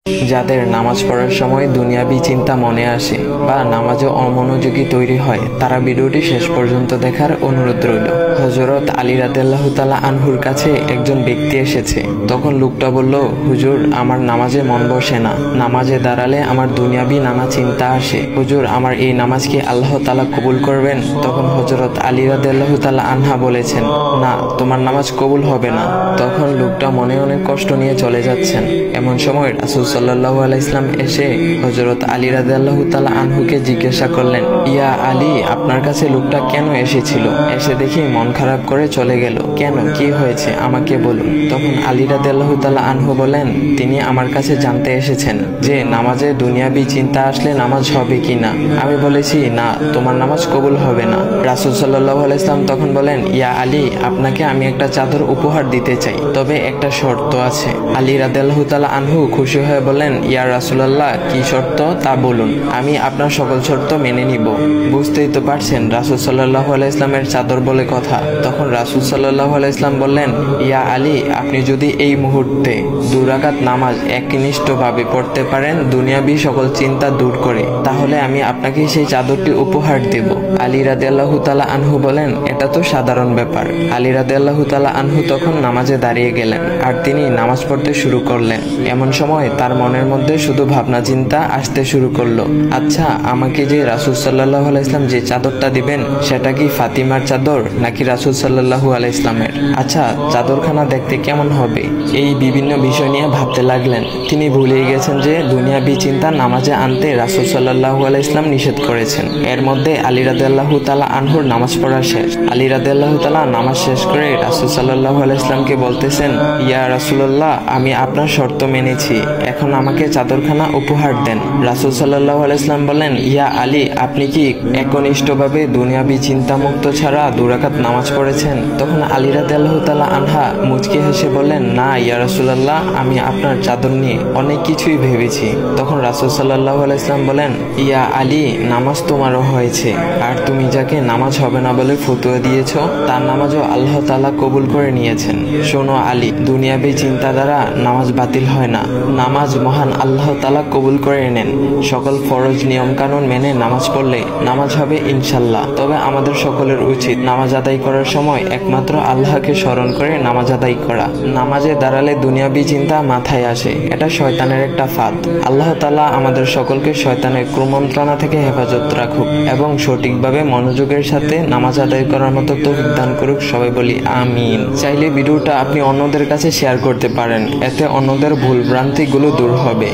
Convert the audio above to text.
যাদের নামাজ পড়ার সময় দুনিয়াবি চিন্তা মনে আসে বা নামাজে অমনোযোগী তৈরি হয়, তারা ভিডিওটি শেষ পর্যন্ত দেখার অনুরোধ রইল। হযরত আলী রাদিয়াল্লাহু তাআলা আনহুর কাছে একজন ব্যক্তি এসেছে। তখন লোকটা বলল, হুজুর, আমার নামাজে মন বসে না। নামাজে দাঁড়ালে আমার দুনিয়াবি নানা চিন্তা আসে। হুজুর, আমার এই নামাজ কি আল্লাহ তাআলা কবুল করবেন? তখন হযরত আলী রাদিয়াল্লাহু তাআলা আনহা বলেছেন, না, তোমার নামাজ কবুল হবে না। তখন লোকটা মনে অনেক কষ্ট নিয়ে চলে যাচ্ছেন। এমন সময় রাসূল সাল্লাল্লাহু আলাইহি ওয়াসাল্লাম এসে হযরত আলী রাদিয়াল্লাহু তাআলা আনহুকে জিজ্ঞাসা করলেন, ইয়া আলী, আপনার কাছে লোকটা কেন এসেছিল? এসে দেখি মন খারাপ করে চলে গেল। কেন, কি হয়েছে আমাকে বলুন। তখন আলী রাদিয়াল্লাহু তাআলা আনহু বলেন, তিনি আমার কাছে জানতে এসেছেন যে নামাজে দুনিয়াবি চিন্তা আসলে নামাজ হবে কিনা। আমি বলেছি, না, তোমার নামাজ কবুল হবে না। রাসূল সাল্লাল্লাহু আলাইহি ওয়াসাল্লাম তখন বলেন, ইয়া আলী, আপনাকে আমি একটা চাদর উপহার দিতে চাই, তবে একটা শর্ত আছে। আলী রাদিয়াল্লাহু তাআলা আনহু খুশি হয়ে বলেন, ইয়া রাসূলুল্লাহ, কি শর্ত তা বলুন, আমি আপনার সকল শর্ত মেনে নিব। বুঝতেই তো পারছেন রাসূল সাল্লাল্লাহু আলাইহি ওয়াসাল্লামের চাদর বলে কথা। তখন রাসূল সাল্লাল্লাহু আলাইহি ওয়াসাল্লাম বললেন, ইয়া আলী, আপনি যদি এই মুহূর্তে 2 রাকাত নামাজ একনিষ্ঠভাবে পড়তে পারেন দুনিয়াবি সকল চিন্তা দূর করে, তাহলে আমি আপনাকে সেই চাদরটি উপহার দেব। আলী রাদিয়াল্লাহু তাআলা আনহু বলেন, এটা তো সাধারণ ব্যাপার। আলী রাদিয়াল্লাহু তাআলা আনহু তখন নামাজে দাঁড়িয়ে গেলেন আর তিনি নামাজ পড়তে শুরু করলেন। এমন সময় তার মনের মধ্যে শুধু ভাবনা চিন্তা আসতে শুরু করলো, আচ্ছা, আমাকে যে রাসূল সাল্লাল্লাহু আলাইহি ওয়াসাল্লাম যে চাদরটা দিবেন, সেটা কি ফাতিমার চাদর নাকি রাসূল সাল্লাল্লাহু আলাইহি ওয়াসাল্লামের? আচ্ছা, চাদরখানা দেখতে কেমন হবে? এই বিভিন্ন বিষয় নিয়ে ভাবতে লাগলেন। তিনি ভুলে গেছেন যে দুনিয়াবি চিন্তা নামাজে আনতে রাসূল সাল্লাল্লাহু আলাইহি ওয়াসাল্লাম নিষেধ করেছেন। এর মধ্যে আলী রাদিয়াল্লাহু তাআলা আনহুর নামাজ পড়া শেষ। আলী রাদিয়াল্লাহু তাআলা নামাজ শেষ করে রাসূল সাল্লাল্লাহু আলাইহি ওয়াসাল্লামকে বলতেছেন, ইয়া রাসূলুল্লাহ, আমি আপনার শর্ত মেনেছি, এখন আমাকে চাদরখানা উপহার দেন। রাসূল সাল্লাল্লাহু আলাইহি ওয়াসাল্লাম বলেন, ইয়া আলী, আপনি কি একনিষ্ঠভাবে দুনিয়াবি চিন্তামুক্ত ছাড়া 2 রাকাত নামাজ পড়েছেন? তখন আলী রাদিয়াল্লাহু তাআলা আনহা মুচকি হেসে বললেন, না ইয়া রাসূলুল্লাহ, আমি আপনার চাদর নিয়ে অনেক কিছুই ভেবেছি। তখন রাসূল সাল্লাল্লাহু আলাইহি ওয়াসাল্লাম বলেন, ইয়া আলী, নামাজ তোমারও হয়েছে, আর তুমি যাকে নামাজ হবে না বলে ফতোয়া দিয়েছো, তার নামাজও আল্লাহ তাআলা কবুল করে নিয়েছেন। শোনো আলী, দুনিয়াবি চিন্তা দ্বারা নামাজ বাতিল হয় না, নামাজ মহান আল্লাহ তাআলা কবুল করে নেন। সকল ফরজ নিয়ম কানুন মেনে নামাজ পড়লে নামাজ হবে ইনশাল্লাহ। তবে আমাদের সকলের উচিত নামাজ আদায় করার সময় একমাত্র আল্লাহকে স্মরণ করে নামাজ আদায় করা। নামাজে দাঁড়ালে দুনিয়াবি চিন্তা মাথায় আসে, এটা শয়তানের একটা ফাঁদ। আল্লাহ তাআলা আমাদের সকলকে শয়তানের কুমন্ত্রণা থেকে হেফাজত রাখুক এবং সঠিকভাবে মনোযোগের সাথে নামাজ আদায় করার মতো তৌফিক দান করুক। সবাই বলি আমিন। চাইলে ভিডিওটা আপনি অন্যদের কাছে শেয়ার করতে পারেন, এতে অন্যদের ভুল ভ্রান্তিগুলো দূর হবে।